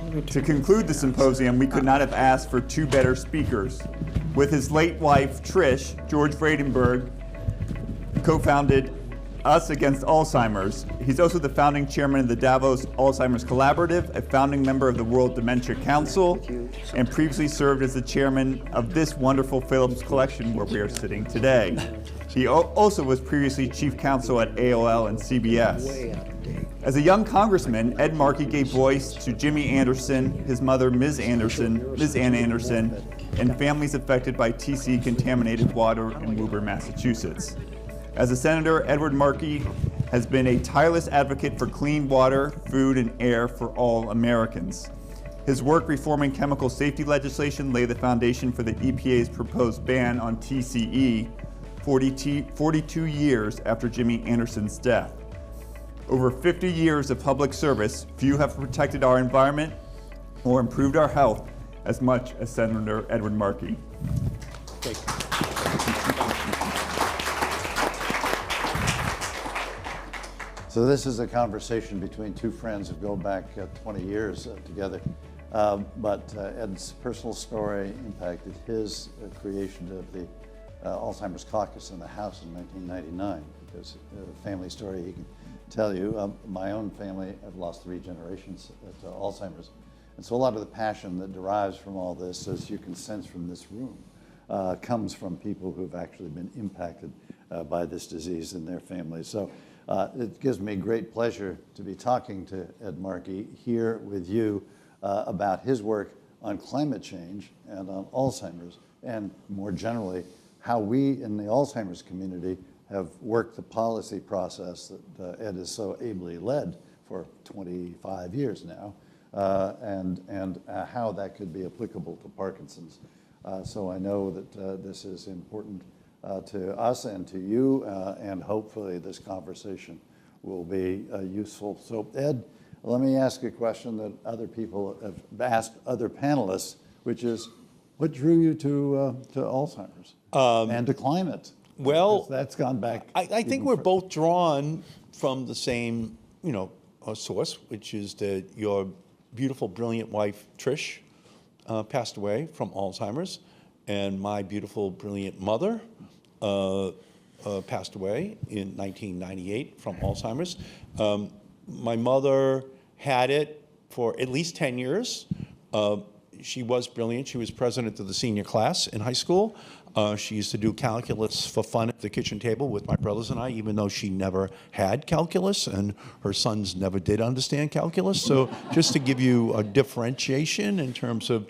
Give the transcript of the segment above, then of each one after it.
To conclude the symposium, we could not have asked for two better speakers. With his late wife, Trish, George Vradenburg co-founded Us Against Alzheimer's. He's also the founding chairman of the Davos Alzheimer's Collaborative, a founding member of the World Dementia Council, and previously served as the chairman of this wonderful Phillips collection where we are sitting today. He also was previously chief counsel at AOL and CBS. As a young congressman, Ed Markey gave voice to Jimmy Anderson, his mother, Ms. Ann Anderson, and families affected by TC contaminated water in Woburn, Massachusetts. As a senator, Edward Markey has been a tireless advocate for clean water, food, and air for all Americans. His work reforming chemical safety legislation laid the foundation for the EPA's proposed ban on TCE 42 years after Jimmy Anderson's death. Over 50 years of public service, few have protected our environment or improved our health as much as Senator Edward Markey. Thank you. So this is a conversation between two friends who go back 20 years together. But Ed's personal story impacted his creation of the Alzheimer's Caucus in the House in 1999, because family story he can tell you. My own family, I've lost 3 generations to Alzheimer's. And so a lot of the passion that derives from all this, as you can sense from this room, comes from people who've actually been impacted by this disease in their families. So it gives me great pleasure to be talking to Ed Markey here with you about his work on climate change and on Alzheimer's, and more generally, how we in the Alzheimer's community have worked the policy process that Ed has so ably led for 25 years now, and how that could be applicable to Parkinson's. So I know that this is important to us and to you, and hopefully this conversation will be useful. So Ed, let me ask a question that other people have asked other panelists, which is, what drew you to Alzheimer's and to climate? Well, because that's gone back. I think we're both drawn from the same, source, which is that your beautiful, brilliant wife, Trish, passed away from Alzheimer's, and my beautiful, brilliant mother passed away in 1998 from Alzheimer's. My mother had it for at least 10 years. She was brilliant. She was president of the senior class in high school. She used to do calculus for fun at the kitchen table with my brothers and I, even though she never had calculus, and her sons never did understand calculus. So just to give you a differentiation in terms of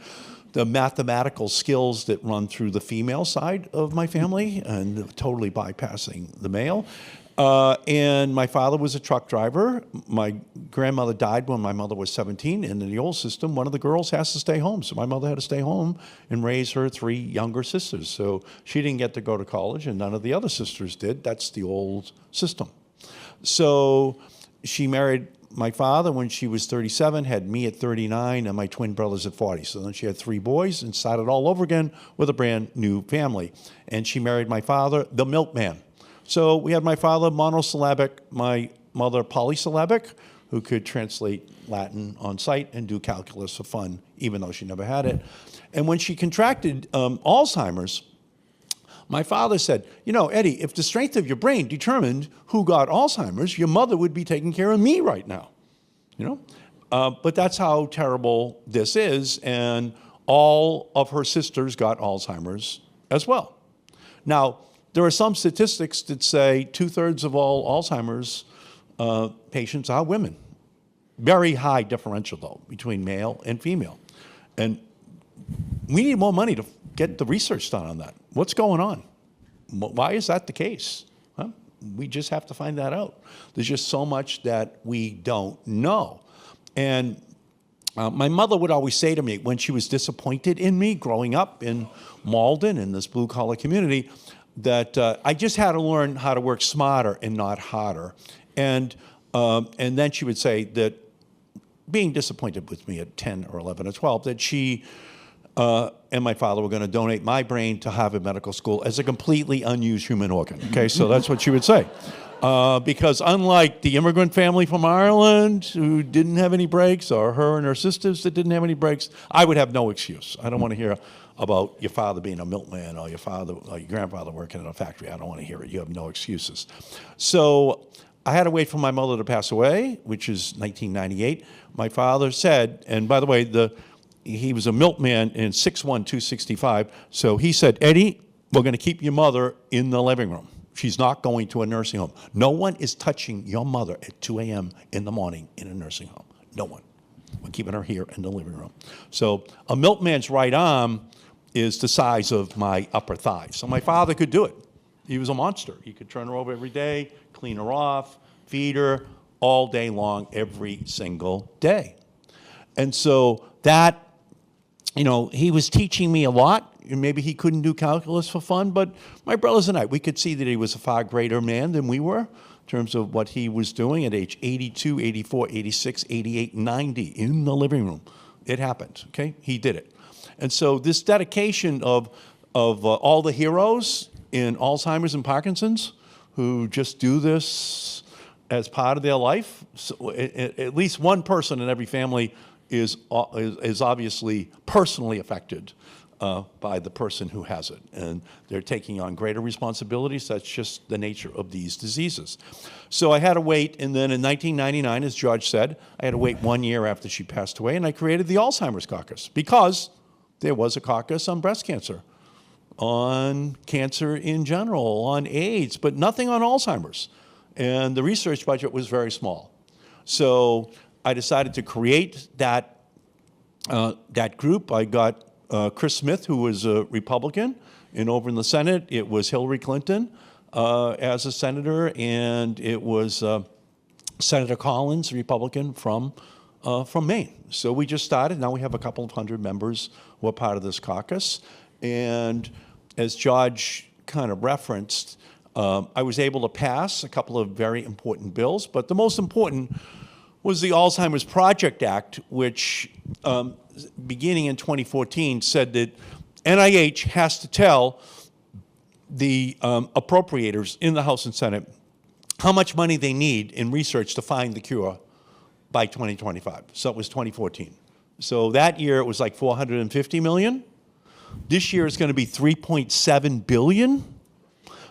the mathematical skills that run through the female side of my family and totally bypassing the male. And my father was a truck driver. My grandmother died when my mother was 17, and in the old system, one of the girls has to stay home. So my mother had to stay home and raise her 3 younger sisters. So she didn't get to go to college, and none of the other sisters did. That's the old system. So she married my father when she was 37, had me at 39, and my twin brothers at 40. So then she had 3 boys and started all over again with a brand new family. And she married my father, the milkman. So we had my father monosyllabic, my mother polysyllabic, who could translate Latin on sight and do calculus for fun, even though she never had it. And when she contracted Alzheimer's, my father said, Eddie, if the strength of your brain determined who got Alzheimer's, your mother would be taking care of me right now. But that's how terrible this is, and all of her sisters got Alzheimer's as well. Now, there are some statistics that say 2/3 of all Alzheimer's patients are women. Very high differential, though, between male and female. And we need more money to get the research done on that. What's going on? Why is that the case? Huh? We just have to find that out. There's just so much that we don't know. And my mother would always say to me when she was disappointed in me growing up in Malden, in this blue-collar community, that I just had to learn how to work smarter and not harder. And then she would say that being disappointed with me at 10 or 11 or 12, that she and my father were going to donate my brain to Harvard Medical School as a completely unused human organ. Okay, so that's what she would say. Because unlike the immigrant family from Ireland who didn't have any brakes, or her and her sisters that didn't have any brakes, I would have no excuse. I don't want to hear about your father being a milkman or your father or your grandfather working in a factory. I don't want to hear it. You have no excuses. So I had to wait for my mother to pass away, which is 1998. My father said, and by the way, he was a milkman in 6'1", 265. So he said, Eddie, we're going to keep your mother in the living room. She's not going to a nursing home. No one is touching your mother at 2 a.m. in the morning in a nursing home. No one. We're keeping her here in the living room. So a milkman's right arm is the size of my upper thigh. So my father could do it. He was a monster. He could turn her over every day, clean her off, feed her all day long, every single day. And so that, he was teaching me a lot. Maybe he couldn't do calculus for fun, but my brothers and I, we could see that he was a far greater man than we were in terms of what he was doing at age 82, 84, 86, 88, 90 in the living room. It happened, okay? He did it. And so this dedication of all the heroes in Alzheimer's and Parkinson's who just do this as part of their life, so at least one person in every family is obviously personally affected by the person who has it. And they're taking on greater responsibilities. That's just the nature of these diseases. So I had to wait, and then in 1999, as George said, I had to wait 1 year after she passed away, and I created the Alzheimer's Caucus because there was a caucus on breast cancer, on cancer in general, on AIDS, but nothing on Alzheimer's. And the research budget was very small. So I decided to create that group. I got Chris Smith, who was a Republican, and over in the Senate, it was Hillary Clinton as a senator, and it was Senator Collins, Republican from Maine. So we just started. Now we have a couple of hundred members who are part of this caucus. And as George kind of referenced, I was able to pass a couple of very important bills, but the most important was the Alzheimer's Project Act, which beginning in 2014 said that NIH has to tell the appropriators in the House and Senate how much money they need in research to find the cure by 2025. So it was 2014. So that year it was like 450 million. This year it's going to be 3.7 billion.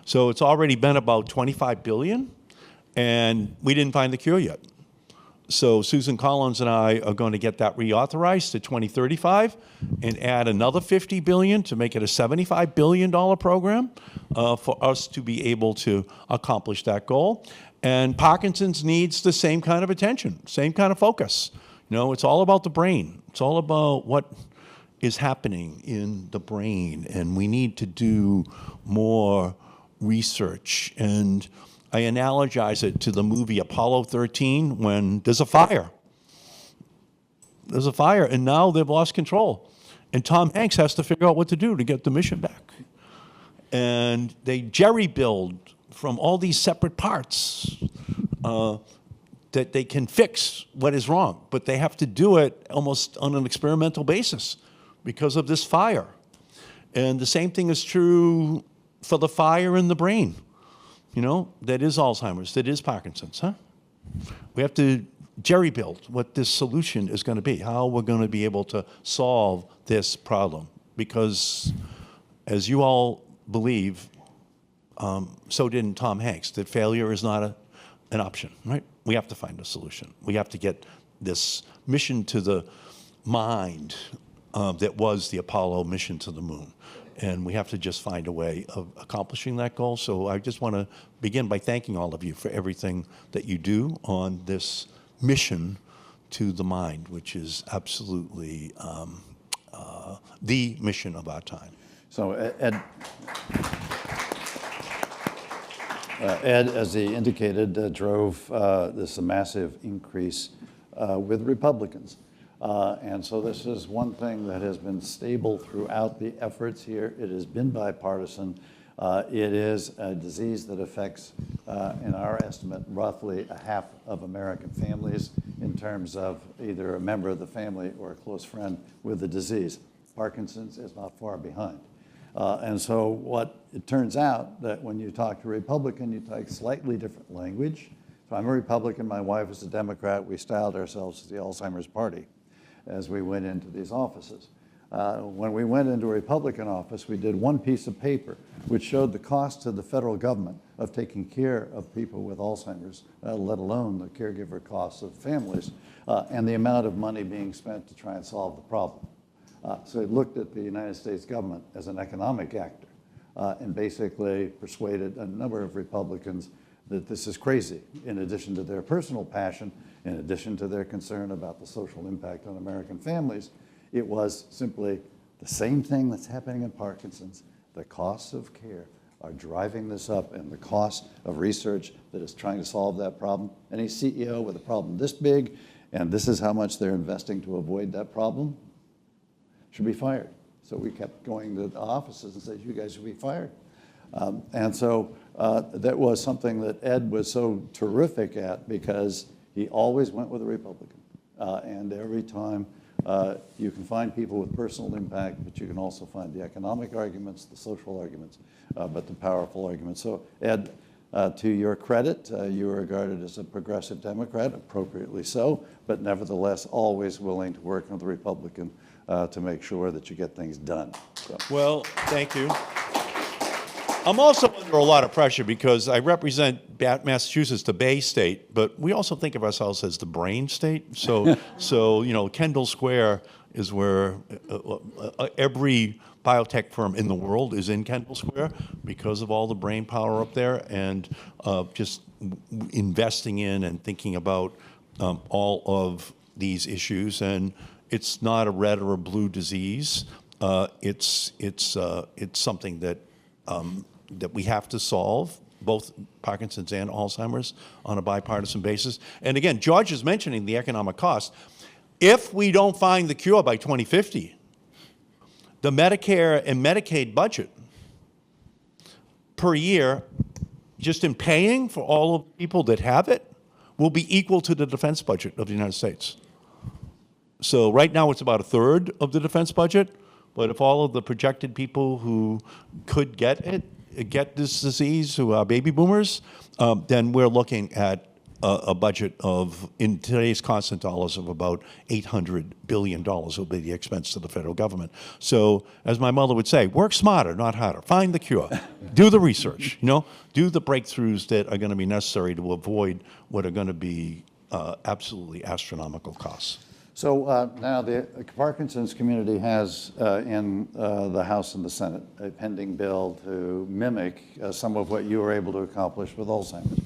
So it's already been about 25 billion, and we didn't find the cure yet. So Susan Collins and I are going to get that reauthorized to 2035 and add another 50 billion to make it a $75 billion program for us to be able to accomplish that goal. And Parkinson's needs the same kind of attention, same kind of focus. It's all about the brain. It's all about what is happening in the brain, and we need to do more research. And I analogize it to the movie Apollo 13 when there's a fire. There's a fire, and now they've lost control. And Tom Hanks has to figure out what to do to get the mission back. And they jerry-build from all these separate parts that they can fix what is wrong. But they have to do it almost on an experimental basis because of this fire. And the same thing is true for the fire in the brain. That is Alzheimer's, that is Parkinson's, huh? We have to jerry-build what this solution is going to be, how we're going to be able to solve this problem. Because, as you all believe, so didn't Tom Hanks, that failure is not an option, right? We have to find a solution. We have to get this mission to the mind that was the Apollo mission to the moon. And we have to just find a way of accomplishing that goal. So I just want to begin by thanking all of you for everything that you do on this mission to the mind, which is absolutely the mission of our time. So Ed, as he indicated, drove this massive increase with Republicans. And so this is one thing that has been stable throughout the efforts here. It has been bipartisan. It is a disease that affects, in our estimate, roughly a half of American families in terms of either a member of the family or a close friend with the disease. Parkinson's is not far behind. And so what it turns out that when you talk to a Republican, you talk slightly different language. So I'm a Republican, my wife is a Democrat. We styled ourselves as the Alzheimer's Party as we went into these offices. When we went into a Republican office, we did one piece of paper which showed the cost to the federal government of taking care of people with Alzheimer's, let alone the caregiver costs of families, and the amount of money being spent to try and solve the problem. So it looked at the United States government as an economic actor and basically persuaded a number of Republicans that this is crazy, in addition to their personal passion, in addition to their concern about the social impact on American families. It was simply the same thing that's happening in Parkinson's. The costs of care are driving this up, and the cost of research that is trying to solve that problem. Any CEO with a problem this big, and this is how much they're investing to avoid that problem, should be fired. So we kept going to the offices and said, you guys should be fired. And so that was something that Ed was so terrific at, because he always went with a Republican. And every time you can find people with personal impact, but you can also find the economic arguments, the social arguments, but the powerful arguments. So Ed, to your credit, you were regarded as a progressive Democrat, appropriately so, but nevertheless always willing to work with the Republican to make sure that you get things done. So. Well, thank you. I'm also under a lot of pressure because I represent Massachusetts, the Bay State, but we also think of ourselves as the brain state. So, you know, Kendall Square is where every biotech firm in the world is in Kendall Square because of all the brain power up there, and just investing in and thinking about all of these issues. And it's not a red or a blue disease. It's something that that we have to solve, both Parkinson's and Alzheimer's, on a bipartisan basis. And again, George is mentioning the economic cost. If we don't find the cure by 2050, the Medicare and Medicaid budget per year, just in paying for all of the people that have it, will be equal to the defense budget of the United States. So right now it's about a third of the defense budget, but if all of the projected people who could get this disease, who are baby boomers, then we're looking at a budget of, in today's constant dollars, of about $800 billion will be the expense to the federal government. So, as my mother would say, work smarter, not harder. Find the cure. Do the research, you know? Do the breakthroughs that are going to be necessary to avoid what are going to be absolutely astronomical costs. So now the Parkinson's community has in the House and the Senate a pending bill to mimic some of what you were able to accomplish with Alzheimer's.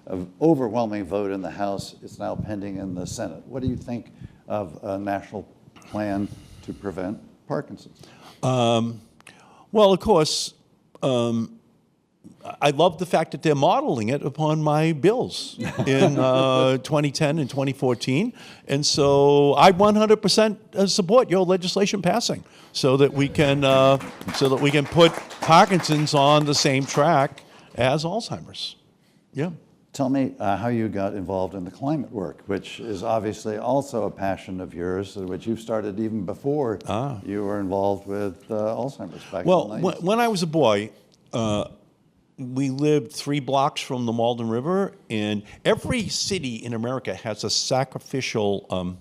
An overwhelming vote in the House. It's now pending in the Senate. What do you think of a national plan to prevent Parkinson's? Well, of course, I love the fact that they're modeling it upon my bills in 2010 and 2014. And so I 100% support your legislation passing so that we can put Parkinson's on the same track as Alzheimer's. Yeah. Tell me how you got involved in the climate work, which is obviously also a passion of yours, which you started even before you were involved with Alzheimer's back in the 90s. When I was a boy, we lived 3 blocks from the Malden River, and every city in America has a sacrificial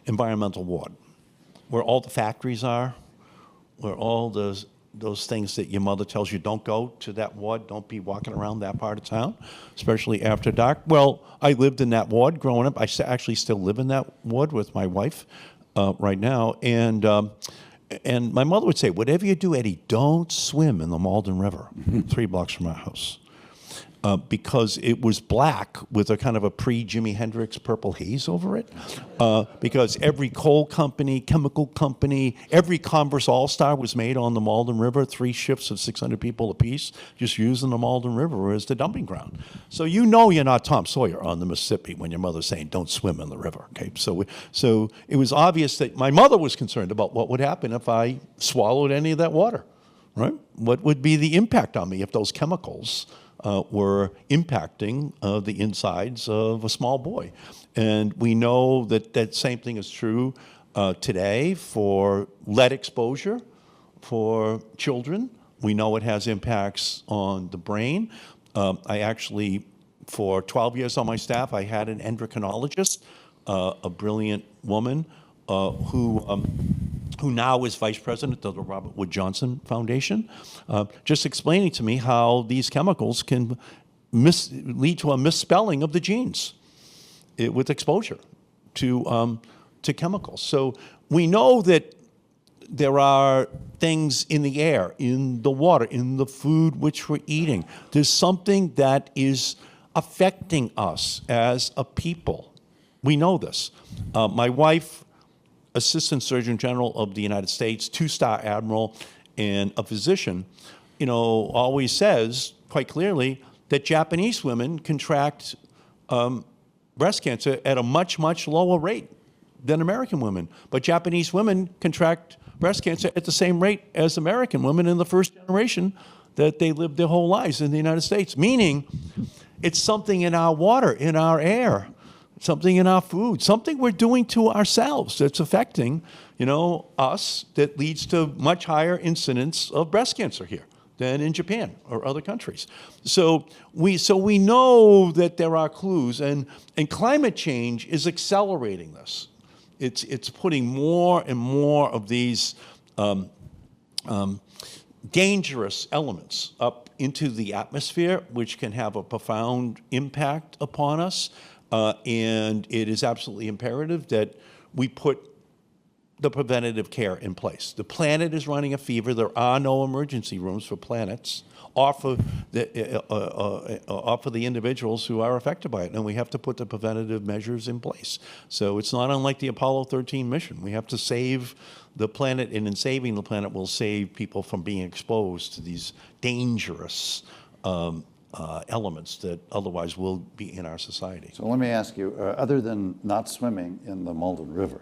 environmental ward, where all the factories are, where all those things that your mother tells you, don't go to that ward, don't be walking around that part of town, especially after dark. Well, I lived in that ward growing up. I actually still live in that ward with my wife right now, and my mother would say, whatever you do, Eddie, don't swim in the Malden River, 3 blocks from our house. Because it was black with a kind of a pre-Jimi Hendrix purple haze over it. Because every coal company, chemical company, every Converse All-Star was made on the Malden River, 3 shifts of 600 people apiece, just using the Malden River as the dumping ground. So you know you're not Tom Sawyer on the Mississippi when your mother's saying, don't swim in the river. Okay? So it was obvious that my mother was concerned about what would happen if I swallowed any of that water, right? What would be the impact on me if those chemicals were impacting the insides of a small boy. And we know that that same thing is true today for lead exposure for children. We know it has impacts on the brain. I actually, for 12 years on my staff, I had an endocrinologist, a brilliant woman who now is vice president of the Robert Wood Johnson Foundation, just explaining to me how these chemicals can lead to a misspelling of the genes with exposure to chemicals. So we know that there are things in the air, in the water, in the food which we're eating. There's something that is affecting us as a people. We know this. My wife, Assistant Surgeon General of the United States, two-star admiral, and a physician, always says quite clearly that Japanese women contract breast cancer at a much, much lower rate than American women. But Japanese women contract breast cancer at the same rate as American women in the first generation that they lived their whole lives in the United States, meaning it's something in our water, in our air, something in our food, something we're doing to ourselves that's affecting, us, that leads to much higher incidence of breast cancer here than in Japan or other countries. So we know that there are clues, and climate change is accelerating this. It's putting more and more of these dangerous elements up into the atmosphere, which can have a profound impact upon us. And it is absolutely imperative that we put the preventative care in place. The planet is running a fever. There are no emergency rooms for planets or for the individuals who are affected by it, and we have to put the preventative measures in place. So it's not unlike the Apollo 13 mission. We have to save the planet, and in saving the planet, we'll save people from being exposed to these dangerous elements that otherwise will be in our society. So let me ask you, other than not swimming in the Malden River,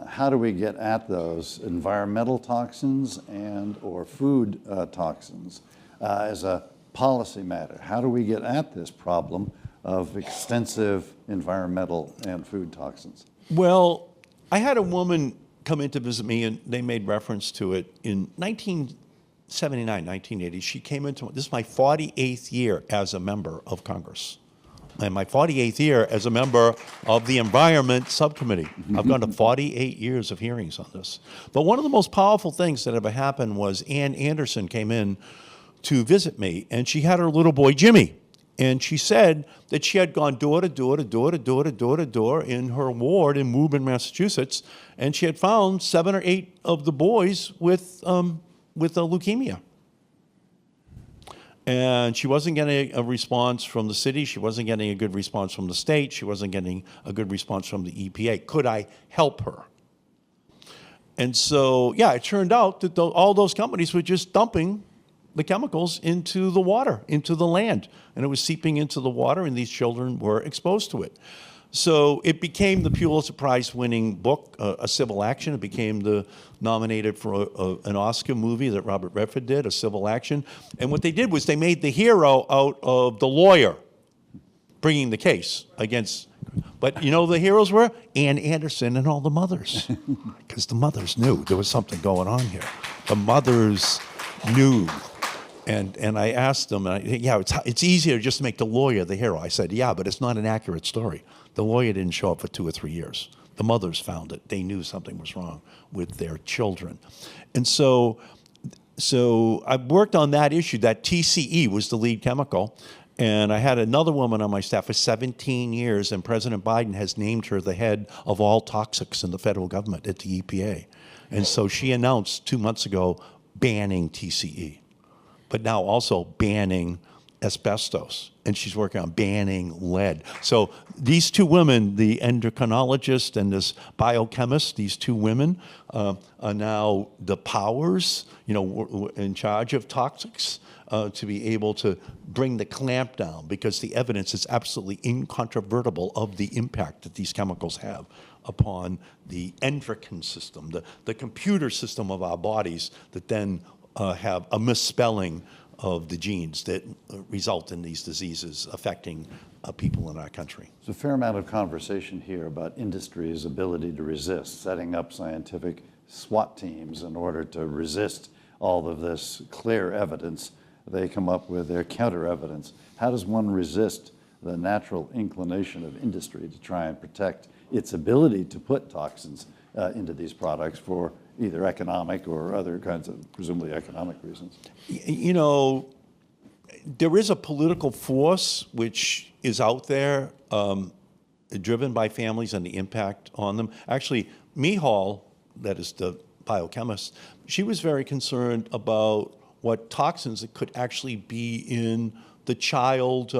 how do we get at those environmental toxins and or food toxins as a policy matter? How do we get at this problem of extensive environmental and food toxins? Well, I had a woman come in to visit me, and they made reference to it in 1979, 1980. She came into, this is my 48th year as a member of Congress. And my 48th year as a member of the Environment Subcommittee. I've gone to 48 years of hearings on this. But one of the most powerful things that ever happened was Ann Anderson came in to visit me, and she had her little boy, Jimmy. And she said that she had gone door to door to door to door to door to door in her ward in Woburn, Massachusetts, and she had found 7 or 8 of the boys with a leukemia. And she wasn't getting a response from the city. She wasn't getting a good response from the state. She wasn't getting a good response from the EPA. Could I help her? And so, yeah, it turned out that all those companies were just dumping the chemicals into the water, into the land. And it was seeping into the water, and these children were exposed to it. So it became the Pulitzer Prize-winning book, A Civil Action. It became nominated for an Oscar movie that Robert Redford did, A Civil Action. And what they did was they made the hero out of the lawyer bringing the case against. But you know who the heroes were? Ann Anderson and all the mothers. Because the mothers knew there was something going on here. The mothers knew. And I asked them, it's easier just to make the lawyer the hero. I said, yeah, but it's not an accurate story. The lawyer didn't show up for 2 or 3 years. The mothers found it. They knew something was wrong with their children. And so I worked on that issue. That TCE was the lead chemical. And I had another woman on my staff for 17 years, and President Biden has named her the head of all toxics in the federal government at the EPA. And so she announced 2 months ago banning TCE, but now also banning asbestos, and she's working on banning lead. So these 2 women, the endocrinologist and this biochemist, these 2 women are now the powers, in charge of toxics, to be able to bring the clamp down, because the evidence is absolutely incontrovertible of the impact that these chemicals have upon the endocrine system, the computer system of our bodies that then have a misspelling of the genes that result in these diseases affecting people in our country. There's a fair amount of conversation here about industry's ability to resist, setting up scientific SWAT teams in order to resist all of this clear evidence. They come up with their counter evidence. How does one resist the natural inclination of industry to try and protect its ability to put toxins into these products for either economic or other kinds of presumably economic reasons? You know, there is a political force which is out there, driven by families and the impact on them. Actually, Mihal, that is the biochemist, she was very concerned about what toxins that could actually be in the child,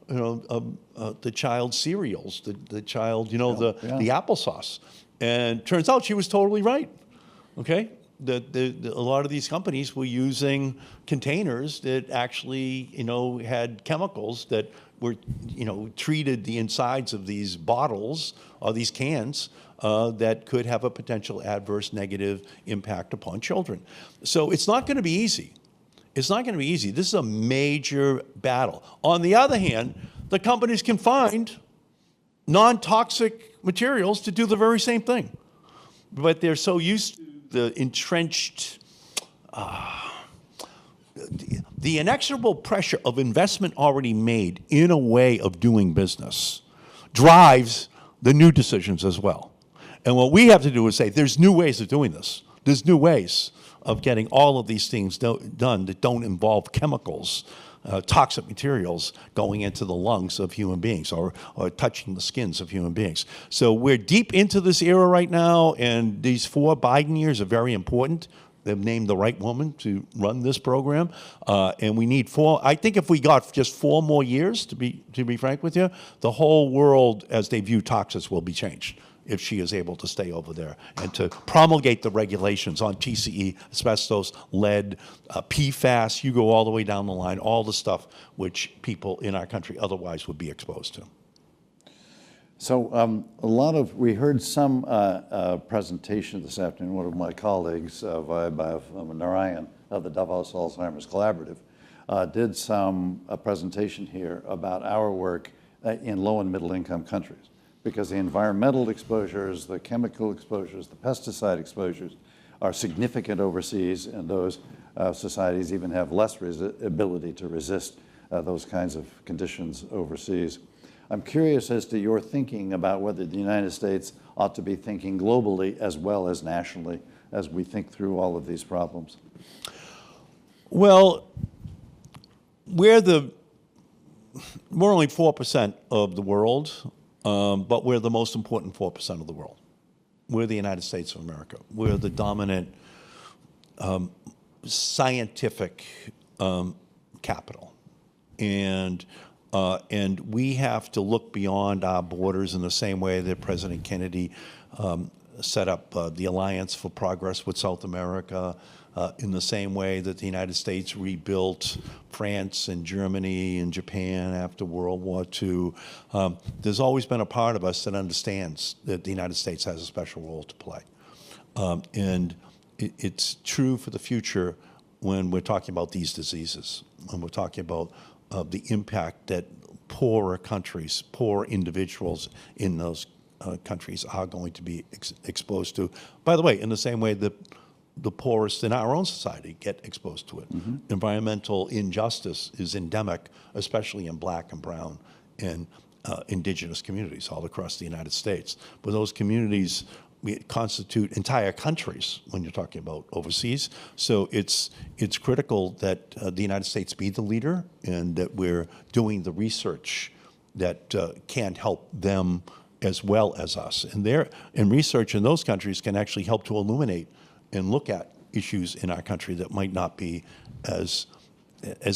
the child cereals, the child, the applesauce. And turns out she was totally right. Okay, a lot of these companies were using containers that actually, had chemicals that were, treated the insides of these bottles or these cans that could have a potential adverse negative impact upon children. So it's not going to be easy. It's not going to be easy. This is a major battle. On the other hand, the companies can find non-toxic materials to do the very same thing. But they're so used to the entrenched, the inexorable pressure of investment already made in a way of doing business drives the new decisions as well. And what we have to do is say, there's new ways of doing this. There's new ways of getting all of these things done that don't involve chemicals, toxic materials going into the lungs of human beings or touching the skins of human beings. So we're deep into this era right now, and these 4 Biden years are very important. They've named the right woman to run this program, and we need 4. I think if we got just 4 more years, to be frank with you, the whole world, as they view toxins, will be changed if she is able to stay over there and to promulgate the regulations on TCE, asbestos, lead, PFAS, you go all the way down the line, all the stuff which people in our country otherwise would be exposed to. So we heard some presentation this afternoon. One of my colleagues, Vaibhav Narayan of the Davos Alzheimer's Collaborative, did a presentation here about our work in low and middle income countries. Because the environmental exposures, the chemical exposures, the pesticide exposures are significant overseas, and those societies even have less ability to resist those kinds of conditions overseas. I'm curious as to your thinking about whether the United States ought to be thinking globally as well as nationally as we think through all of these problems. Well, we're only 4% of the world. But we're the most important 4% of the world. We're the United States of America. We're the dominant scientific capital. And we have to look beyond our borders in the same way that President Kennedy set up the Alliance for Progress with South America, in the same way that the United States rebuilt France and Germany and Japan after World War II. There's always been a part of us that understands that the United States has a special role to play. And it's true for the future when we're talking about these diseases, when we're talking about the impact that poorer countries, poor individuals in those countries are going to be exposed to. By the way, in the same way that the poorest in our own society get exposed to it. Mm-hmm. Environmental injustice is endemic, especially in Black and brown and indigenous communities all across the United States. But those communities constitute entire countries when you're talking about overseas. So it's critical that the United States be the leader and that we're doing the research that can help them as well as us. And research in those countries can actually help to illuminate and look at issues in our country that might not be as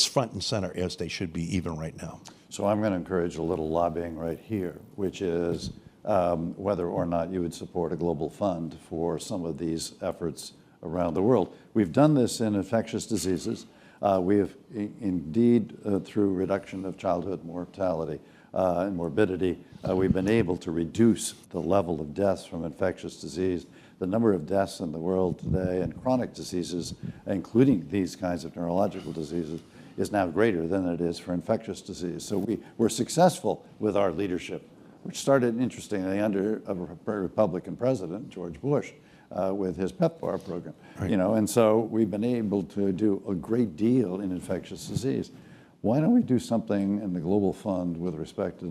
front and center as they should be even right now. So I'm going to encourage a little lobbying right here, which is whether or not you would support a global fund for some of these efforts around the world. We've done this in infectious diseases. We have indeed, through reduction of childhood mortality and morbidity, we've been able to reduce the level of deaths from infectious disease. The number of deaths in the world today and chronic diseases, including these kinds of neurological diseases, is now greater than it is for infectious disease. So we were successful with our leadership, which started, interestingly, under a Republican president, George Bush, with his PEPFAR program. Right. You know, and so we've been able to do a great deal in infectious disease. Why don't we do something in the Global Fund with respect to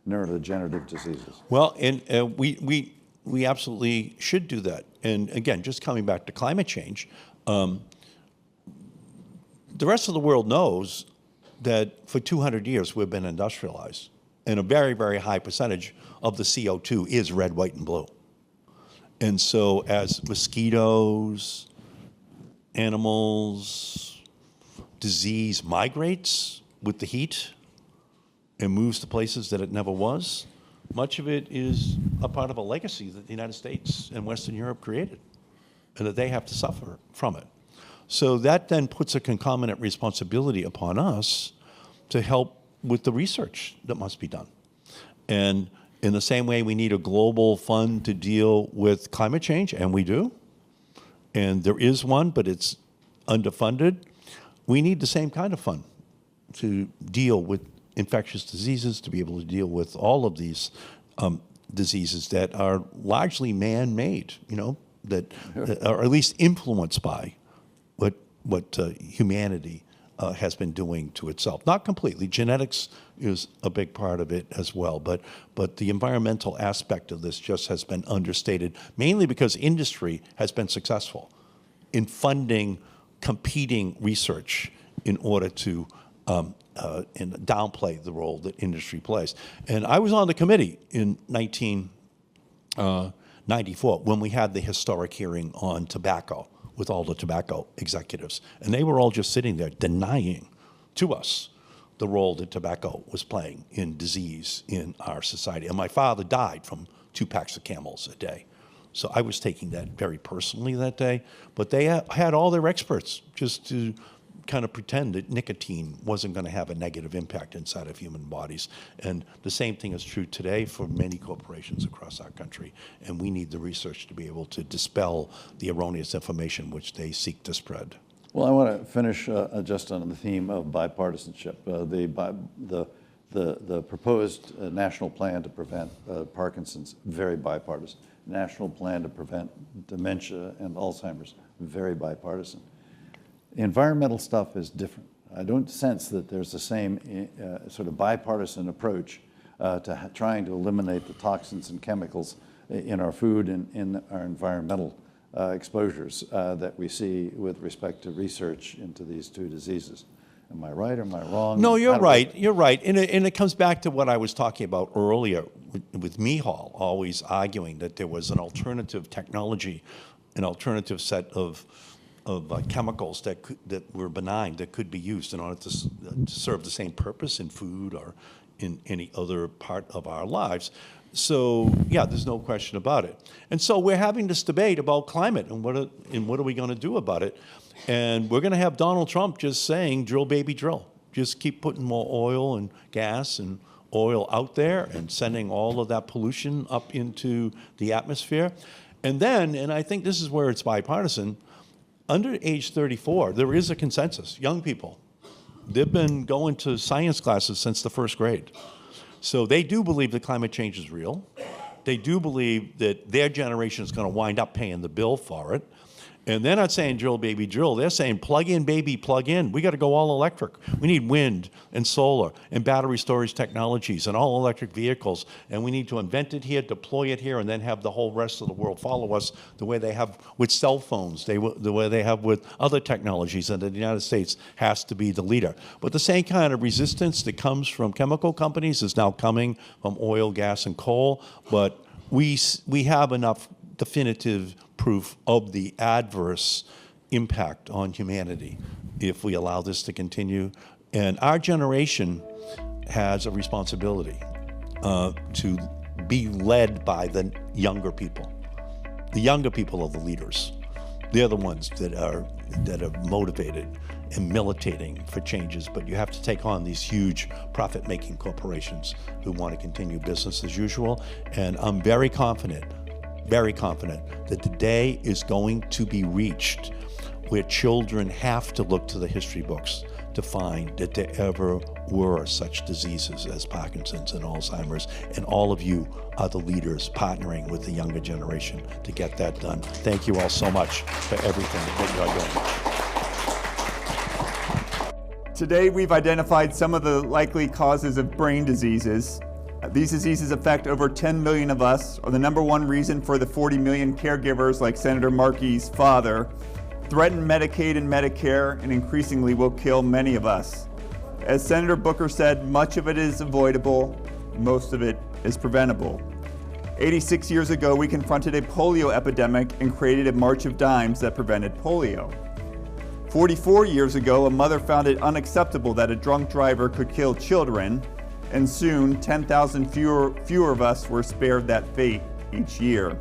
neurodegenerative diseases? Well, and we absolutely should do that. And again, just coming back to climate change, the rest of the world knows that for 200 years we've been industrialized, and a very, very high percentage of the CO2 is red, white, and blue. And so as mosquitoes, animals, disease migrates with the heat and moves to places that it never was, much of it is a part of a legacy that the United States and Western Europe created, and that they have to suffer from it. So that then puts a concomitant responsibility upon us to help with the research that must be done. And in the same way we need a global fund to deal with climate change, and we do, and there is one, but it's underfunded, we need the same kind of fund to deal with infectious diseases, to be able to deal with all of these diseases that are largely man-made, you know, that are at least influenced by what humanity has been doing to itself. Not completely. Genetics is a big part of it as well, but the environmental aspect of this just has been understated, mainly because industry has been successful in funding competing research in order to and downplay the role that industry plays. And I was on the committee in 1994 when we had the historic hearing on tobacco with all the tobacco executives. And they were all just sitting there denying to us the role that tobacco was playing in disease in our society. And my father died from 2 packs of Camels a day. So I was taking that very personally that day. But they had all their experts just to kind of pretend that nicotine wasn't going to have a negative impact inside of human bodies. And the same thing is true today for many corporations across our country. And we need the research to be able to dispel the erroneous information which they seek to spread. Well, I want to finish just on the theme of bipartisanship. The proposed national plan to prevent Parkinson's, very bipartisan. National plan to prevent dementia and Alzheimer's, very bipartisan. Environmental stuff is different. I don't sense that there's the same sort of bipartisan approach to trying to eliminate the toxins and chemicals in our food and in our environmental exposures that we see with respect to research into these 2 diseases. Am I right or am I wrong? No, you're right. You're right. And it comes back to what I was talking about earlier with Mihal always arguing that there was an alternative technology, an alternative set of chemicals that were benign that could be used in order to serve the same purpose in food or in any other part of our lives. So yeah, there's no question about it. And so we're having this debate about climate and what are we going to do about it? And we're going to have Donald Trump just saying, drill, baby, drill. Just keep putting more oil and gas and oil out there and sending all of that pollution up into the atmosphere. And then, and I think this is where it's bipartisan, under age 34, there is a consensus. Young people, they've been going to science classes since the 1st grade. So they do believe that climate change is real. They do believe that their generation is going to wind up paying the bill for it. And they're not saying drill, baby, drill. They're saying plug in, baby, plug in. We got to go all electric. We need wind and solar and battery storage technologies and all electric vehicles. And we need to invent it here, deploy it here, and then have the whole rest of the world follow us the way they have with cell phones, the way they have with other technologies. And the United States has to be the leader. But the same kind of resistance that comes from chemical companies is now coming from oil, gas, and coal. But we have enough definitive proof of the adverse impact on humanity if we allow this to continue. And our generation has a responsibility to be led by the younger people. The younger people are the leaders. They're the ones that are motivated and militating for changes, but you have to take on these huge profit-making corporations who want to continue business as usual. And I'm very confident that the day is going to be reached where children have to look to the history books to find that there ever were such diseases as Parkinson's and Alzheimer's, and all of you are the leaders partnering with the younger generation to get that done. Thank you all so much for everything that you're doing. Today, we've identified some of the likely causes of brain diseases. These diseases affect over 10 million of us, are the #1 reason for the 40 million caregivers like Senator Markey's father, threaten Medicaid and Medicare, and increasingly will kill many of us. As Senator Booker said, much of it is avoidable, most of it is preventable. 86 years ago, we confronted a polio epidemic and created a March of Dimes that prevented polio. 44 years ago, a mother found it unacceptable that a drunk driver could kill children, and soon 10,000 fewer of us were spared that fate each year.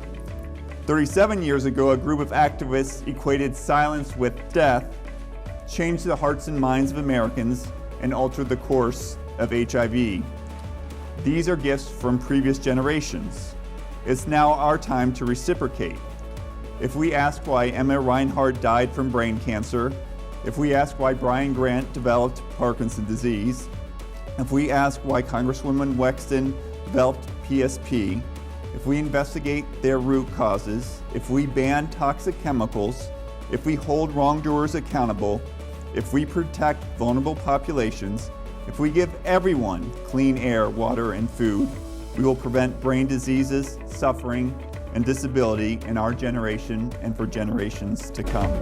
37 years ago, a group of activists equated silence with death, changed the hearts and minds of Americans, and altered the course of HIV. These are gifts from previous generations. It's now our time to reciprocate. If we ask why Emma Reinhardt died from brain cancer, if we ask why Brian Grant developed Parkinson's disease, if we ask why Congresswoman Wexton developed PSP, if we investigate their root causes, if we ban toxic chemicals, if we hold wrongdoers accountable, if we protect vulnerable populations, if we give everyone clean air, water, and food, we will prevent brain diseases, suffering, and disability in our generation and for generations to come.